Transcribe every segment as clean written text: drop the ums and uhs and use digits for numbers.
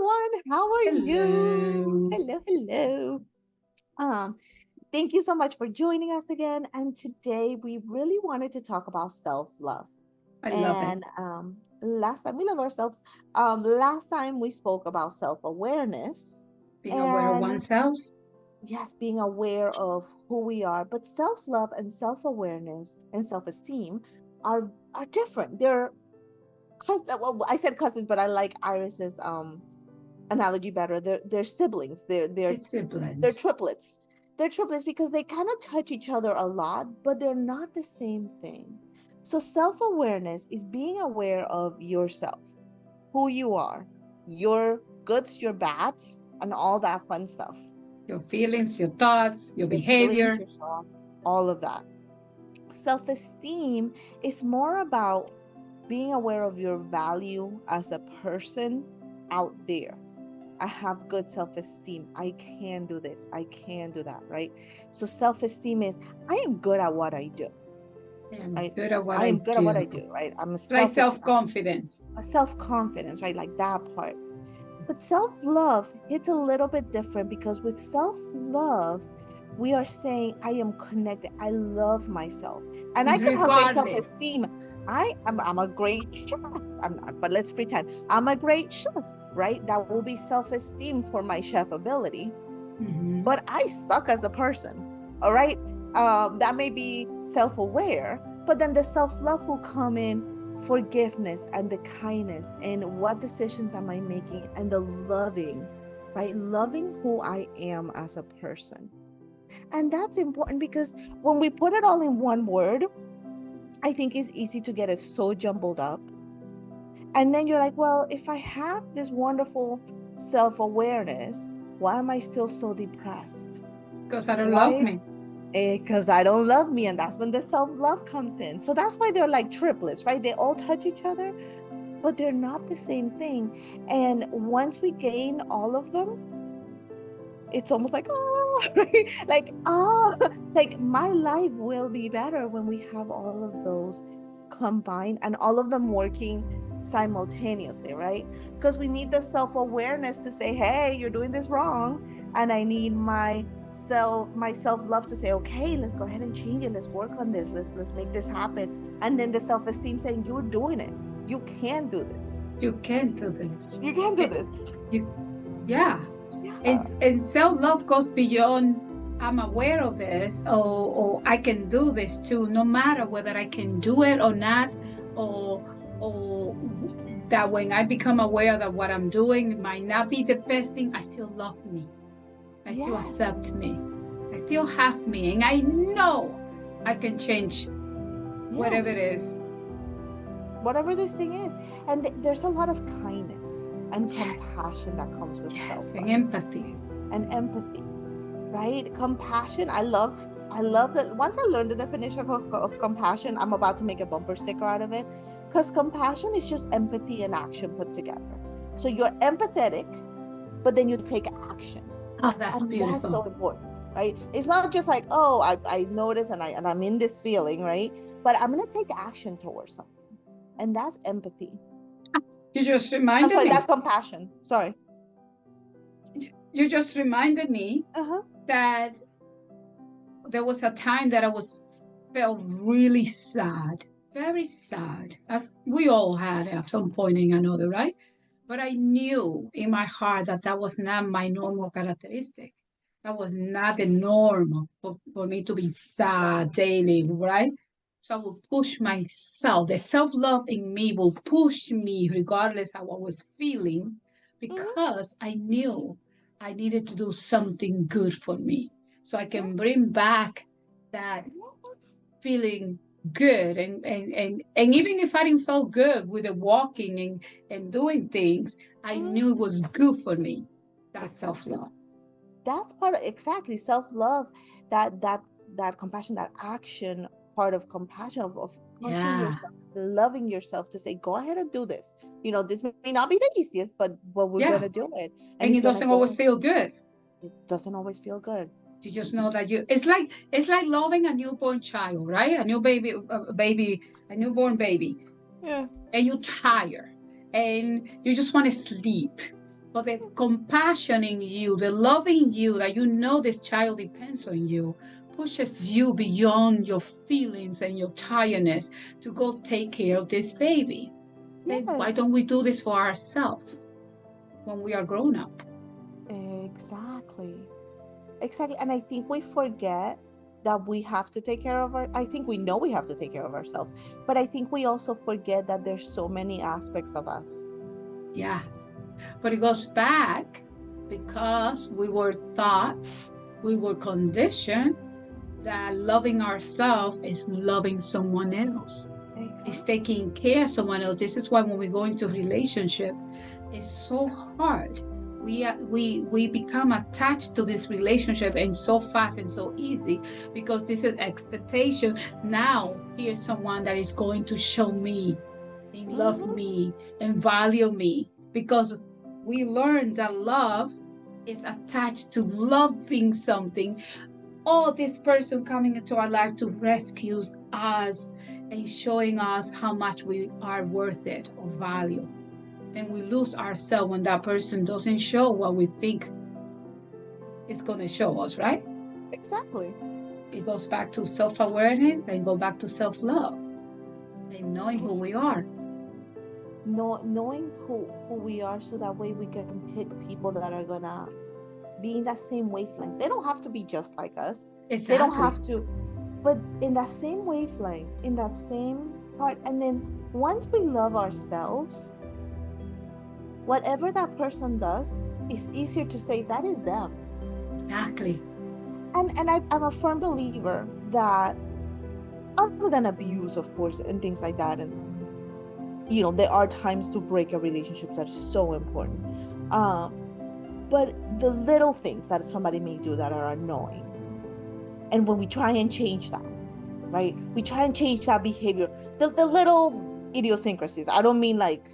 everyone. How are you? Hello. Hello, hello. Um, Thank you so much for joining us again. And today we really wanted to talk about self-love. I love it. And last time we love ourselves. Last time we spoke about self-awareness Being aware of and oneself. yes, being aware of who we are. But self-love and self-awareness and self-esteem are different. They're well, I said cousins, but I like Iris's analogy better. They're siblings. It's They're siblings. triplets. They're triplets because they kind of touch each other a lot, but they're not the same thing. So self-awareness is being aware of yourself, who you are, your goods, your bads, and all that fun stuff. Your feelings, your thoughts, your Your feelings, behavior. yourself, all of that. Self-esteem is more about being aware of your value as a person out there. I have good self-esteem. I can do this. I can do that, right? So self-esteem is I am good at what I do, I am right? good at what I I am good at what I do. do, right? I'm a Like self-confidence. self-confidence, right? Like that part. But self-love hits a little bit different because with self-love, we are saying, I am connected. I love myself. And I can have great Regardless. self-esteem. I'm a great chef. I'm not, but let's pretend I'm a great chef, right? That will be self-esteem for my chef ability. Mm-hmm. But I suck as a person. All right. That may be self-aware, but then the self-love will come in forgiveness and the kindness and what decisions am I making and the loving, right? Loving who I am as a person. And that's important because when we put it all in one word, I think it's easy to get it so jumbled up. And then you're like, well, if I have this wonderful self-awareness, why am I still so depressed? Because I don't love Why? me. Because I don't love me. And that's when the self-love comes in. So that's why they're like triplets, right? They all touch each other, but they're not the same thing. And once we gain all of them, it's almost like, oh, right? Like, oh, like my life will be better when we have all of those combined and all of them working simultaneously, right? Because we need the self-awareness to say, hey, you're doing this wrong. And I need my self-love to say, okay, let's go ahead and change it. Let's work on this. Let's make this happen. And then the self-esteem saying, you're doing it. You can do this. You can do this. You can do this. Yeah. Yeah. And self-love goes beyond I'm aware of this or I can do this too, no matter whether I can do it or not, or that when I become aware that what I'm doing might not be the best thing, I still love me. I still Yes. accept me. I still have me. And I know I can change whatever Yes. it is. Whatever this thing is. And there's a lot of kindness and Yes. compassion that comes with Yes. self-love And empathy. and empathy, right? Compassion. I love that. Once I learned the definition of compassion, I'm about to make a bumper sticker out of it because compassion is just empathy and action put together. So you're empathetic, but then you take action. Oh, that's And that's so beautiful. important, right? It's not just like, oh, I notice and I'm in this feeling, right? But I'm gonna take action towards something. And that's empathy. You just I'm reminded sorry, me. that's compassion. Sorry. You just reminded me Uh-huh. that there was a time that I felt really sad, very sad, as we all had at some point in another, right? But I knew in my heart that that was not my normal characteristic. That was not the norm for me to be sad daily, right? So I will push myself. The self-love in me will push me regardless of what I was feeling Mm-hmm. because I knew I needed to do something good for me so I Yeah. can bring back that feeling good and even if I didn't feel good with the walking and doing things, I Mm-hmm. knew it was good for me. That's Exactly. self-love. That's part of exactly self-love, that compassion, that action part of compassion of pushing Yeah. yourself, loving yourself to say, go ahead and do this. This may not be the easiest, but we're Yeah. gonna do it. And And it's it gonna doesn't always go. feel good. It doesn't always feel good. You just know that it's like loving a newborn child, right? A new baby, a newborn baby, Yeah. and you're tired and you just want to sleep. But the compassion in you, the loving you, that you know this child depends on you, pushes you beyond your feelings and your tiredness to go take care of this baby. Then why Yes, don't we do this for ourselves when we are grown up? exactly. Exactly. And I think we forget that we have to take care of I think we know we have to take care of ourselves, but I think we also forget that there's so many aspects of us. Yeah. But it goes back because we were taught, we were conditioned that loving ourselves is loving someone else. It's Exactly. taking care of someone else. This is why when we go into relationship, it's so hard. We become attached to this relationship and so fast and so easy because this is expectation. Now here's someone that is going to show me and love Mm-hmm. me and value me because we learned that love is attached to loving something. Oh, this person coming into our life to rescue us and showing us how much we are worth it or value. Then we lose ourselves when that person doesn't show what we think it's going to show us, right? Exactly. It goes back to self-awareness, then go back to self-love and knowing So who we are. knowing who we are, so that way we can pick people that are gonna be in that same wavelength. They don't have to be just like us. They don't Exactly. have to, but in that same wavelength, in that same part. And then once we love ourselves, whatever that person does, it's easier to say that is them. Exactly. And I'm a firm believer that, other than abuse, of course, and things like that, and there are times to break a relationship that is so important. But the little things that somebody may do that are annoying, and when we try and change that, right? We try and change that behavior, the little idiosyncrasies. I don't mean like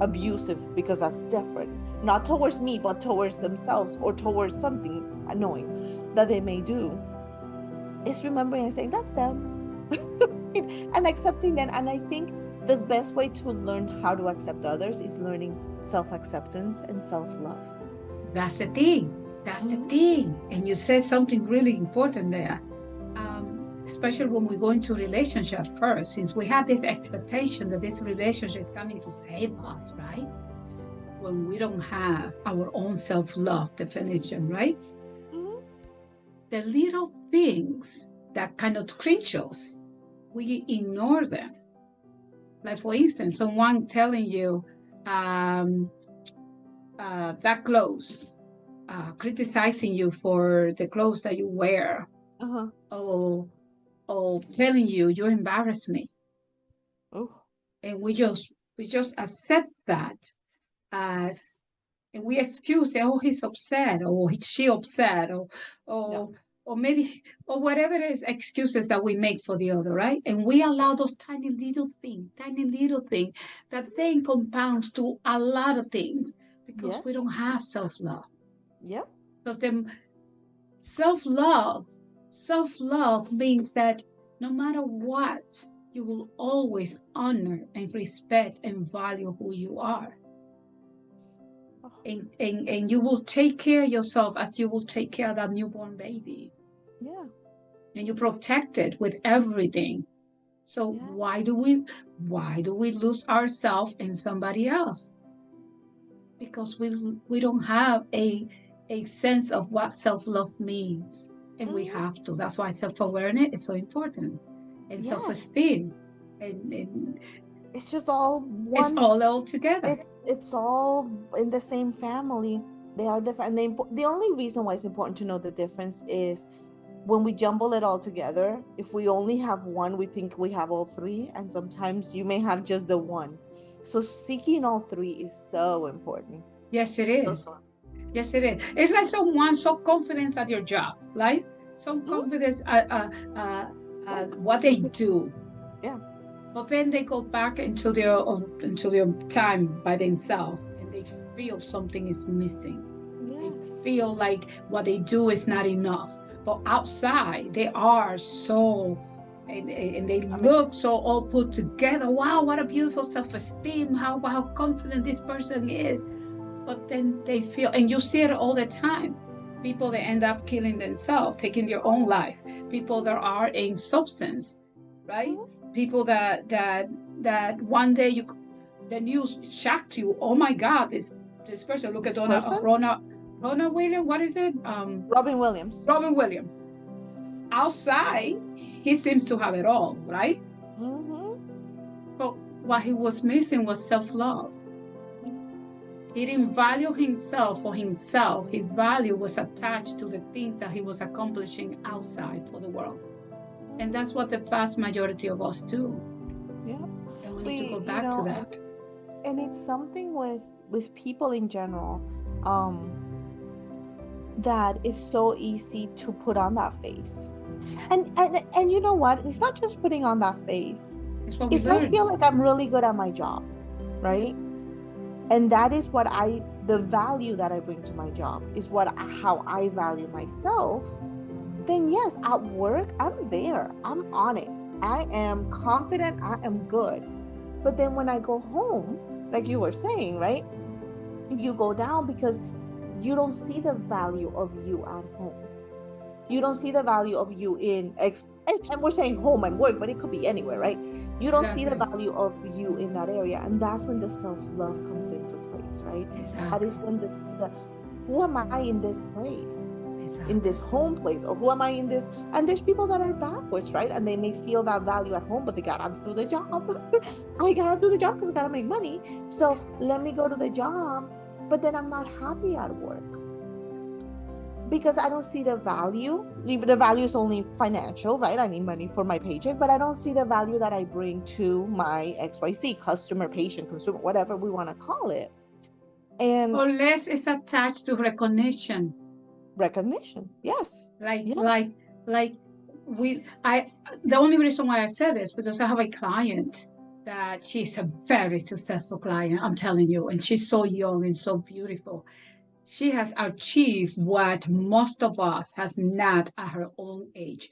abusive, because that's different. Not towards me, but towards themselves or towards something annoying that they may do. Is remembering and saying that's them, and accepting them. And I think the best way to learn how to accept others is learning self-acceptance and self-love. That's the thing. That's the Mm-hmm. thing. And you said something really important there. Especially when we go into relationship first, since we have this expectation that this relationship is coming to save us, right? When we don't have our own self-love definition, right? Mm-hmm. The little things that kind of cringe us, we ignore them. Like for instance, someone telling you um, that clothes, criticizing you for the clothes that you wear, Uh-huh. or telling you you embarrass me, Oh, and we just accept that as, and we excuse it. Oh, he's upset, or she upset, yeah. or or maybe, or whatever it is, excuses that we make for the other, right? And we allow those tiny little thing that then compounds to a lot of things because we Yes. don't have self-love. Yep. Because then self-love, self-love means that no matter what, you will always honor and respect and value who you are. Oh, And you will take care of yourself as you will take care of that newborn baby. yeah. And you protect it with everything. So Yeah. why do we lose ourselves in somebody else? Because we don't have a sense of what self-love means. And we Mm-hmm. have to. That's why self-awareness is so important. And Yes. self-esteem. And It's just all it's one. all together. It's all in the same family. They are different. And the only reason why it's important to know the difference is when we jumble it all together. If we only have one, we think we have all three, and sometimes you may have just the one. So seeking all three is so important. Yes, it So is. so. Yes, it is. It's like someone so confident at your job, right? Some Mhm. confidence at Work. what they do, Yeah. but then they go back into their time by themselves, and they feel something is missing. They Yes. feel like what they do is not enough. But outside, they are so, and they look Amazing. so all put together. Wow, what a beautiful self-esteem! How confident this person is. but then they feel, and you see it all the time. People that end up killing themselves, taking their own life. People that are in substance, right? People that one day the news shocked you. Oh my God, this person. Look at Rona Williams. What is it? Robin Williams. Robin Williams. Outside, he seems to have it all, right? But what he was missing was self-love. He didn't value himself for himself. His value was attached to the things that he was accomplishing outside for the world. And that's what the vast majority of us do. Yeah. And we need to go back to that. And it's something with people in general, that is so easy to put on that face. And you know what? It's not just putting on that face. If I feel like I'm really good at my job, right? And that is the value that I bring to my job is how I value myself, then yes, at work, I'm there. I'm on it. I am confident. I am good. But then when I go home, like you were saying, right? You go down because you don't see the value of you at home. You don't see the value of you and we're saying home and work, but it could be anywhere, right? You don't see the value of you in that area. And that's when the self-love comes into place, right? Exactly. That is when who am I in this place? Exactly. In this home place? Or who am I in this? And there's people that are backwards, right? And they may feel that value at home, but they gotta do the job. I gotta do the job because I gotta make money. So let me go to the job, but then I'm not happy at work. Because I don't see the value. The value is only financial, right? I need money for my paycheck, but I don't see the value that I bring to my XYZ, customer, patient, consumer, whatever we want to call it. And unless it's attached to recognition. Recognition, yes. The only reason why I said this, because I have a client that she's a very successful client, I'm telling you, and she's so young and so beautiful. She has achieved what most of us has not at her own age.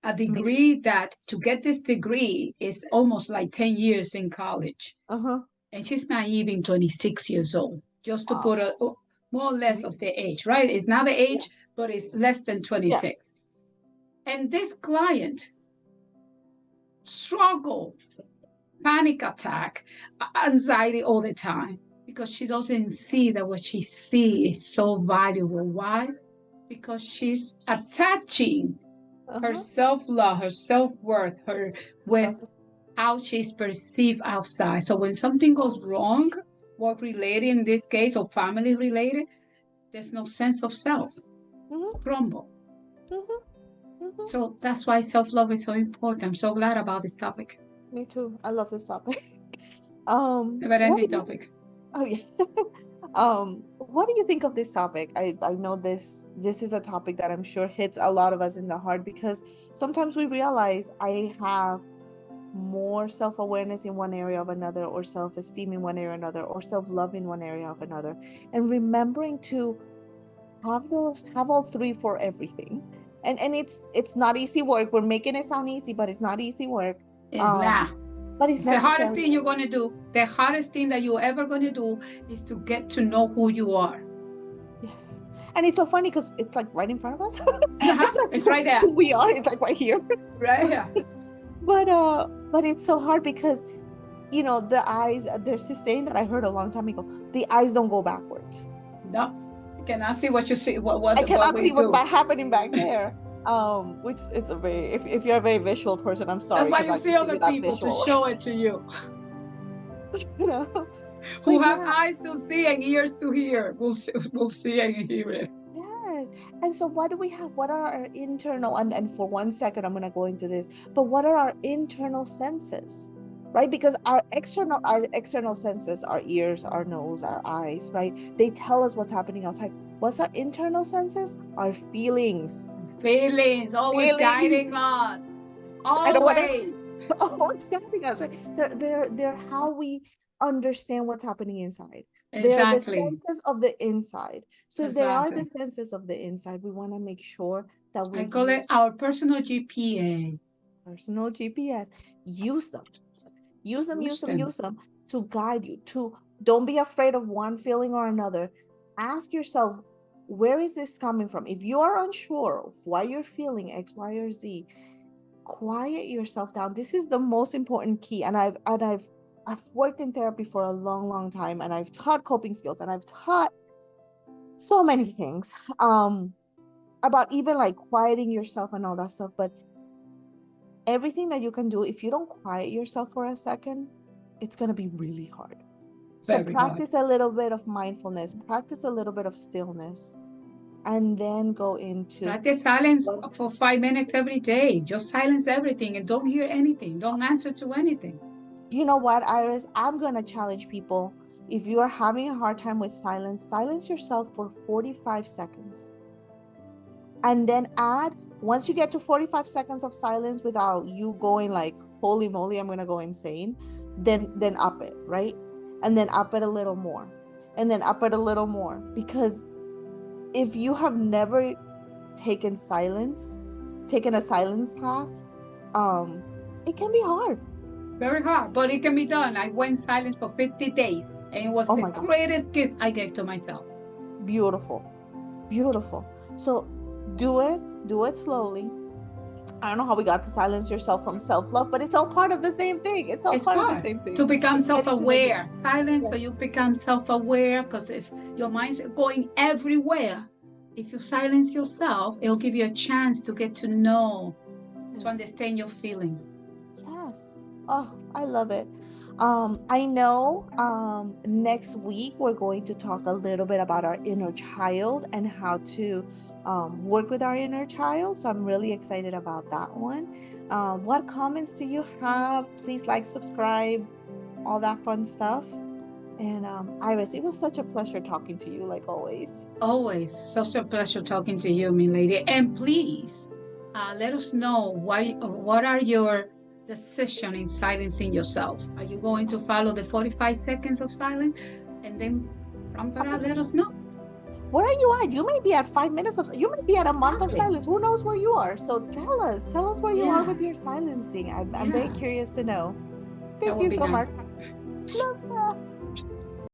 A degree that to get this degree is almost like 10 years in college. And she's not even 26 years old, just to put a more or less of the age, right? It's not the age, but it's less than 26. Yeah. And this client struggled, panic attack, anxiety all the time, because she doesn't see that what she sees is so valuable. Why? Because she's attaching her self-love, her self-worth, with how she's perceived outside. So when something goes wrong, work-related in this case, or family-related, there's no sense of self. It's crumble. So that's why self-love is so important. I'm so glad about this topic. Me too. I love this topic. Never-ending topic. Oh yeah. What do you think of this topic? I know this is a topic that I'm sure hits a lot of us in the heart, because sometimes we realize I have more self-awareness in one area of another, or self-esteem in one area or another, or self-love in one area of another, and remembering to have all three for everything. And it's not easy work. We're making it sound easy, but it's not easy work. It's not. But it's the hardest thing you're going to do. The hardest thing that you're ever going to do is to get to know who you are. Yes. And it's so funny because it's like right in front of us. It's right there. Who we are. It's like right here. Right here. But it's so hard because, you know, the eyes, there's this saying that I heard a long time ago, the eyes don't go backwards. No. You cannot see what you see. I cannot see what's happening back there. Which it's a very, if you're a very visual person, I'm sorry. That's why you see other people to show it to you. You know, who have eyes to see and ears to hear, we'll see and hear it. Yeah. And so what do we have? What are our internal, and for 1 second, I'm going to go into this, but what are our internal senses? Right? Because our external senses, our ears, our nose, our eyes, right? They tell us what's happening outside. What's our internal senses? Our feelings. Always guiding us. Always guiding us, right? They're how we understand what's happening inside. Exactly. They're the senses of the inside. So if there are the senses of the inside, we want to make sure that we call it our personal GPS. Use them. Use them to guide you, to Don't be afraid of one feeling or another. Ask yourself, where is this coming from? If you are unsure of why you're feeling X, Y, or Z, quiet yourself down. This is the most important key. And I've worked in therapy for a long, long time, and I've taught coping skills, and I've taught so many things about even like quieting yourself and all that stuff. But everything that you can do, if you don't quiet yourself for a second, it's going to be really hard. So Very practice a little bit of mindfulness, practice a little bit of stillness, and then go into practice silence for 5 minutes every day. Just silence everything and don't hear anything. Don't answer to anything. You know what, Iris? I'm going to challenge people. If you are having a hard time with silence yourself for 45 seconds. And then once you get to 45 seconds of silence without you going like, holy moly, I'm going to go insane, then up it, right? And then up it a little more, and then up it a little more. Because if you have never taken a silence class, it can be hard. Very hard, but it can be done. I went silent for 50 days, and it was the greatest gift I gave to myself. Beautiful. So do it slowly. I don't know how we got to silence yourself from self-love, but it's all part of the same thing. It's part of the same thing. To become self-aware. Silence, so you become self-aware, because if your mind's going everywhere, if you silence yourself, it'll give you a chance to get to know, to understand your feelings. Yes. Oh, I love it. I know next week we're going to talk a little bit about our inner child and how to work with our inner child. So I'm really excited about that one. What comments do you have? Please like, subscribe, all that fun stuff. And Iris, it was such a pleasure talking to you, like always. Always. Such a pleasure talking to you, my lady. And please let us know what are your decision in silencing yourself. Are you going to follow the 45 seconds of silence? And then let us know. Where are you at? You may be at 5 minutes you may be at a month of silence. Who knows where you are? So tell us where you are with your silencing. I'm very curious to know. Thank you so much.